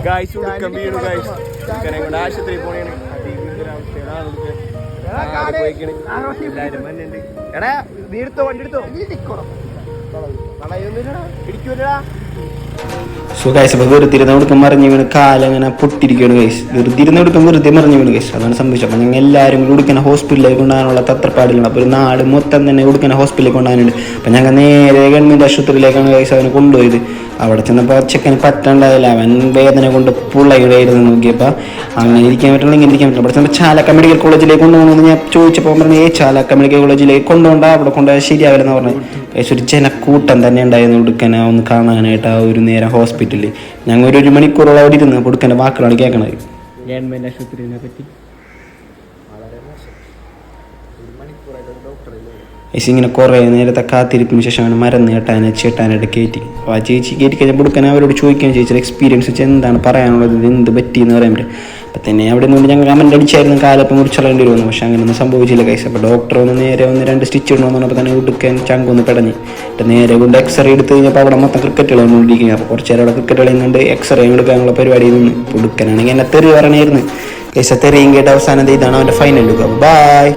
Guys ഉടുക്കം വീണു guys. ഉടുക്കനെ കൊണ്ട് ആശുപത്രിയിൽ പോണേണ്. എല്ലാരും വന്നിട്ടുണ്ട്. എടാ നീ എടുത്തോ, വണ്ടി എടുത്തോ. ഇടിക്കൂലടാ. സോ ഗൈസ് അപ്പോൾ വെറുതെ കൊടുക്കാൻ മറിഞ്ഞ് വീണ് കാലങ്ങനെ പൊട്ടിരിക്കുകയാണ് ഗൈസ്. വെറുതെ കൊടുക്കാൻ വെറുതെ മറിഞ്ഞ് വീണ് ഗൈസ്. അതാണ് സംഭവിച്ചത്. അപ്പോൾ ഞങ്ങൾ എല്ലാവരും കൂടി ഉടുക്കുന്ന ഹോസ്പിറ്റലിലേക്ക് കൊണ്ടുപോകാനുള്ള തത്രപ്പാടിലാണ്. അപ്പോൾ ഒരു നാട് മൊത്തം തന്നെ ഉടുക്കുന്ന ഹോസ്പിറ്റലിലേക്ക് കൊണ്ടുപോകാനുണ്ട്. അപ്പോൾ ഞങ്ങൾ നേരെ ഗവൺമെൻറ് ആശുപത്രിയിലേക്കാണ് ഗൈസ് അവനെ കൊണ്ടുപോയത്. അവിടെ ചെന്നപ്പോൾ ചെക്കന് പറ്റാണ്ടായില്ല. അവൻ വേദന കൊണ്ട് പുള്ളയുടെയായിരുന്നു നോക്കിയപ്പോൾ അങ്ങനെ ഇരിക്കാൻ പറ്റില്ല, ഇങ്ങനെ ഇരിക്കാൻ പറ്റില്ല. അവിടെ ചെന്നപ്പോൾ ചാലക്ക മെഡിക്കൽ കോളേജിലേക്ക് കൊണ്ടുപോകണമെന്ന് ഞാൻ ചോദിച്ചപ്പോൾ പറഞ്ഞു ചാലക്ക മെഡിക്കൽ കോളേജിലേക്ക് കൊണ്ടുപോകണ്ട, അവിടെ കൊണ്ടുപോയാൽ ശരിയാവില്ലെന്ന് പറഞ്ഞു. ഏകദേശം ഒരു ജനക്കൂട്ടം തന്നെ ഉണ്ടായിരുന്നു ഉടുക്കനെ ഒന്ന് കാണാനായിട്ട് ആ ഒരു നേരം ഹോസ്പിറ്റലിൽ. ഞങ്ങൾ ഒരു മണിക്കൂറോളം അവിടെ ഇരുന്ന് ഉടുക്കൻ്റെ വാക്കുകളാണ് കേൾക്കണത്. ഗവൺമെൻറ് ആശുപത്രിനെ പറ്റി ഇങ്ങനെ കുറേ നേരത്തെ കാത്തിരിപ്പിന് ശേഷമാണ് മരുന്ന് ചേട്ടാനായിട്ട് കയറ്റി. അപ്പോൾ ആ ചേച്ചി കയറ്റി കഴിഞ്ഞാൽ കൊടുക്കാൻ അവരോട് ചോദിക്കാൻ ചേച്ചിയുടെ എക്സ്പീരിയൻസ് വെച്ച് എന്താണ് പറയാനുള്ളത്, എന്ത് പറ്റിയെന്ന് പറയാൻ പറ്റും. അപ്പം തന്നെ അവിടെ നിന്ന് ഞങ്ങൾ കമൻ്റ് അടിച്ചായിരുന്നു കാലപ്പം മുറിച്ചളയേണ്ടി വരുമെന്ന്. പക്ഷേ അങ്ങനെയൊന്നും സംഭവിച്ചില്ല കൈസ്. അപ്പോൾ ഡോക്ടർ ഒന്ന് നേരെ 1-2 സ്റ്റിച്ച് ഇടണമെന്ന് പറഞ്ഞപ്പോൾ തന്നെ ഉടുക്കാൻ ചങ്കൊന്ന് പിടഞ്ഞ് നേരെ കൊണ്ട് എക്സ്റേ എടുത്ത് കഴിഞ്ഞപ്പോൾ അവിടെ മൊത്തം ക്രിക്കറ്റ് കളിക്കൊണ്ടിരിക്കുക. അപ്പോൾ കുറച്ച് നേരം അവിടെ ക്രിക്കറ്റ് കളിയും കണ്ട് എക്സ്റേ എടുക്കാനുള്ള പരിപാടിയിൽ നിന്ന് ഉടുക്കാനാണെങ്കിൽ എന്നെ തെറി പറയണമായിരുന്നു കൈസ. തെറിയും കേട്ട അവസാനം ഇതാണ് അവൻ്റെ ഫൈനൽ ലുക്ക്. ബൈ.